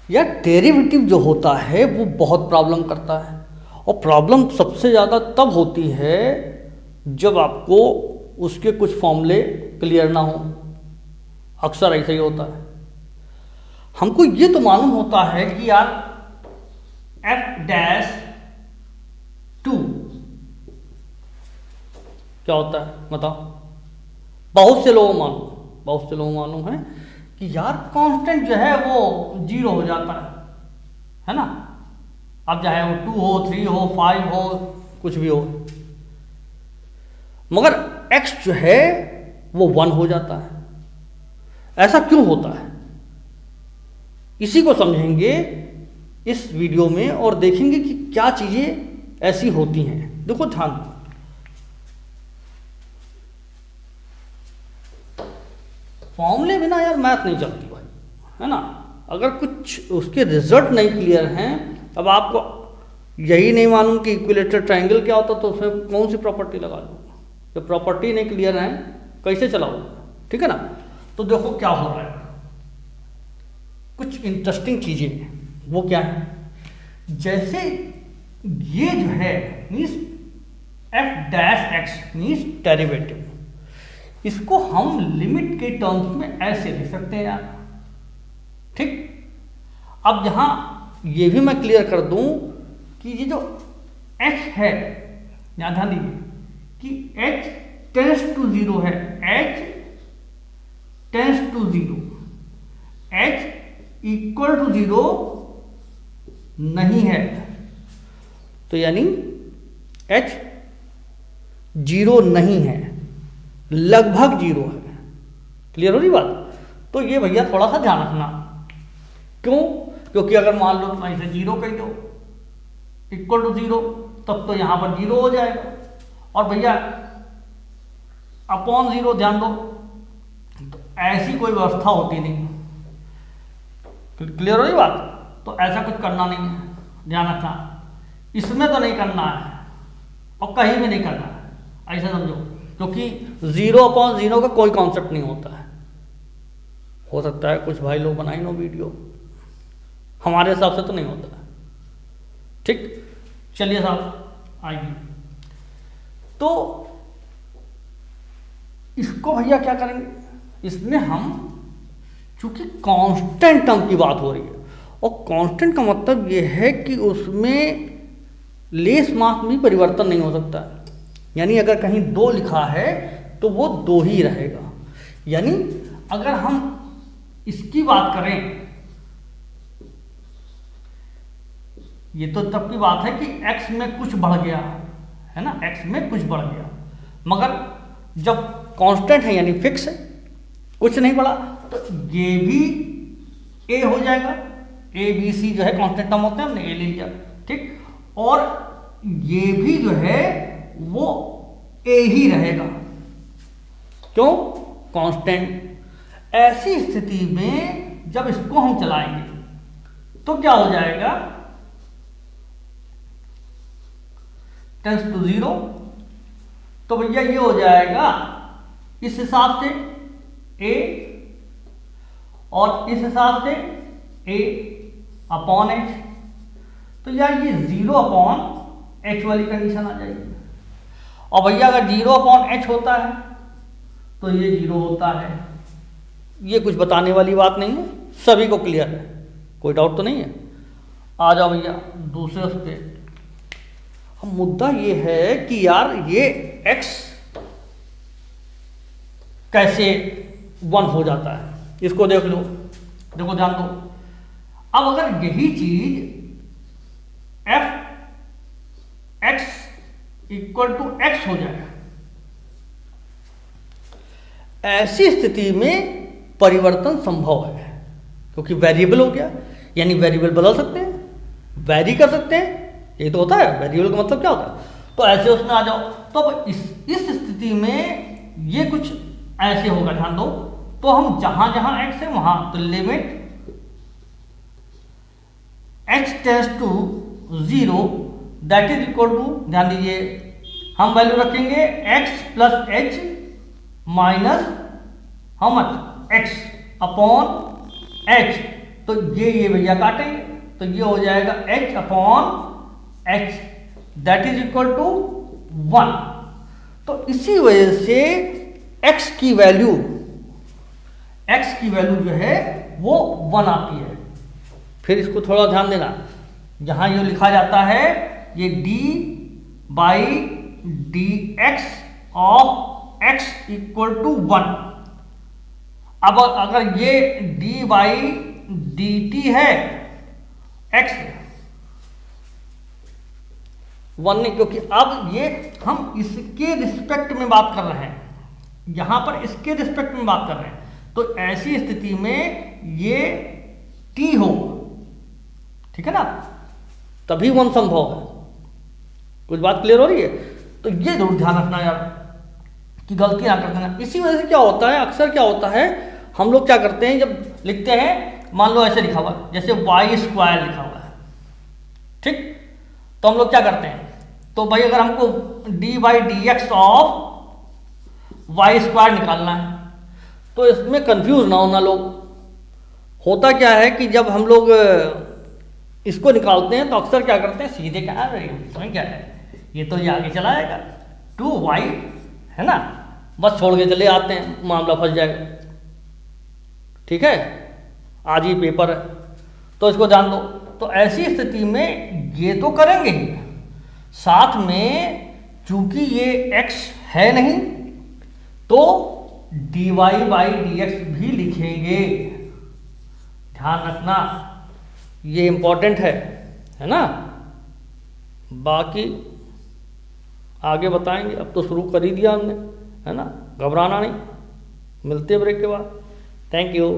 या डेरिवेटिव जो होता है वो बहुत प्रॉब्लम करता है, और प्रॉब्लम सबसे ज़्यादा तब होती है जब आपको उसके कुछ फॉर्मूले क्लियर ना हो। अक्सर ऐसा ही होता है। हमको ये तो मालूम होता है कि यार f'(2) क्या होता है बताओ। बहुत से लोगों मालूम है कि यार कांस्टेंट जो है वो 0 हो जाता है ना। अब चाहे वो 2 हो, 3 हो, 5 हो, कुछ भी हो, मगर x जो है वो 1 हो जाता है। ऐसा क्यों होता है, इसी को समझेंगे इस वीडियो में और देखेंगे कि क्या चीजें ऐसी होती हैं। देखो ध्यान, फॉर्मूले बिना यार मैथ नहीं चलती भाई, है ना। अगर कुछ उसके रिजल्ट नहीं क्लियर हैं, अब आपको यही नहीं मालूम कि इक्विलेटरल ट्रायंगल क्या होता, तो उसमें कौन सी प्रॉपर्टी लगा लो। जब प्रॉपर्टी नहीं क्लियर है कैसे चलाओ, ठीक है ना। तो देखो क्या हो रहा है, कुछ इंटरेस्टिंग चीजें। वो क्या है, जैसे ये जो है मीन्स f'(x) मीन्स डेरिवेटिव, इसको हम लिमिट के टर्म्स में ऐसे लिख सकते हैं यार, ठीक। अब यहां ये भी मैं क्लियर कर दूं कि ये जो h है, यहां ध्यान दीजिए कि h टेंड्स टू 0 है, h tends to 0, h equal to 0 नहीं है, तो यानी h 0 नहीं है, लगभग 0 है। क्लियर हो रही बात। तो ये भैया थोड़ा सा ध्यान रखना। क्यों? क्योंकि अगर मान लो तुम ऐसे 0 कह दो इक्वल टू 0, तब तो यहां पर 0 हो जाएगा, और भैया अपॉन 0 ध्यान दो, तो ऐसी कोई व्यवस्था होती नहीं। क्लियर हो रही बात। तो ऐसा कुछ करना नहीं है, ध्यान रखना। इसमें तो नहीं करना है और कहीं भी नहीं करना है, ऐसा समझो। क्योंकि 0/0 का कोई कॉन्सेप्ट नहीं होता है। हो सकता है कुछ भाई लोग बनाई नो वीडियो, हमारे हिसाब से तो नहीं होता है, ठीक। चलिए साहब आइए, तो इसको भैया क्या करेंगे, इसमें हम चूंकि कांस्टेंट टर्म की बात हो रही है, और कांस्टेंट का मतलब यह है कि उसमें लेस मार्क में परिवर्तन नहीं हो सकता है। यानी अगर कहीं 2 लिखा है तो वो 2 ही रहेगा। यानी अगर हम इसकी बात करें, ये तो तब की बात है कि x में कुछ बढ़ गया है ना, x में कुछ बढ़ गया, मगर जब कांस्टेंट है यानी फिक्स है, कुछ नहीं बढ़ा, तो ये भी a हो जाएगा। a b c जो है कांस्टेंट टर्म होते हैं, हमने a ले लिया, ठीक। और ये भी जो है वो a ही रहेगा, क्यों, कांस्टेंट। ऐसी स्थिति में जब इसको हम चलाएंगे तो क्या हो जाएगा, टेंस टू 0, तो भैया ये हो जाएगा इस हिसाब से a, और इस हिसाब से a अपॉन h। तो यार ये 0/h वाली कंडीशन आ जाएगी। और भैया अगर 0/h होता है तो ये 0 होता है। ये कुछ बताने वाली बात नहीं है, सभी को क्लियर है, कोई डाउट तो नहीं है। आ जाओ भैया दूसरे पे। अब मुद्दा ये है कि यार ये x कैसे 1 हो जाता है, इसको देख लो, देखो ध्यान दो। अब अगर यही चीज f(x) इक्वल टू x हो जाए, ऐसी स्थिति में परिवर्तन संभव है, क्योंकि वेरिएबल हो गया, यानी वेरिएबल बदल सकते हैं, वेरी कर सकते हैं। ये तो होता है, वेरिएबल का मतलब क्या होता है। तो ऐसे उसमें आ जाओ। तो अब इस स्थिति में ये कुछ ऐसे होगा, ध्यान दो। तो हम जहां जहां x है वहां तो limit x tends to 0 that is equal to, ध्यान दीजिए, हम वैल्यू रखेंगे x plus h minus how much x upon h तो ये भैया काटेंगे, तो ये हो जाएगा h upon h that is equal to 1। तो इसी वजह से x की वैल्यू जो है वो 1 आती है। फिर इसको थोड़ा ध्यान देना, जहां ये लिखा जाता है ये d by d x of x equal to 1। अब अगर ये d बाई डी टी है x 1 नहीं, क्योंकि अब ये हम इसके रिस्पेक्ट में बात कर रहे हैं, यहां पर इसके रिस्पेक्ट में बात कर रहे हैं, तो ऐसी स्थिति में ये t हो, ठीक है ना, तभी 1 संभव है। कुछ बात क्लियर हो रही है? तो ये जरूर ध्यान रखना यार कि गलती ना कर देना। इसी वजह से क्या होता है, अक्सर क्या होता है, हम लोग क्या करते हैं जब लिखते हैं, मान लो ऐसे लिखा हुआ जैसे y स्क्वायर लिखा हुआ है, ठीक, तो हम लोग क्या करते हैं, तो भाई अगर हमको d by d x of y square निकालना है, तो इसमें कंफ्यूज ना होना लोग। होता क्या है कि जब हम लोग इसको निकालते हैं तो अक्सर क्या करते हैं, सीधे क्या है, इसमें क्या है, ये तो ये आगे चला आएगा 2y है ना, बस छोड़ के चले आते हैं, मामला फंस जाएगा। ठीक है, आज ही पेपर है तो इसको जान दो। तो ऐसी स्थिति में ये तो करेंगे ही, साथ में चूंकि ये x है नहीं तो dy बाई डी एक्स भी लिखेंगे। ध्यान रखना, ये इंपॉर्टेंट है ना। बाकी आगे बताएंगे, अब तो शुरू कर ही दिया हमने, है ना, घबराना नहीं। मिलते ब्रेक के बाद। Thank you.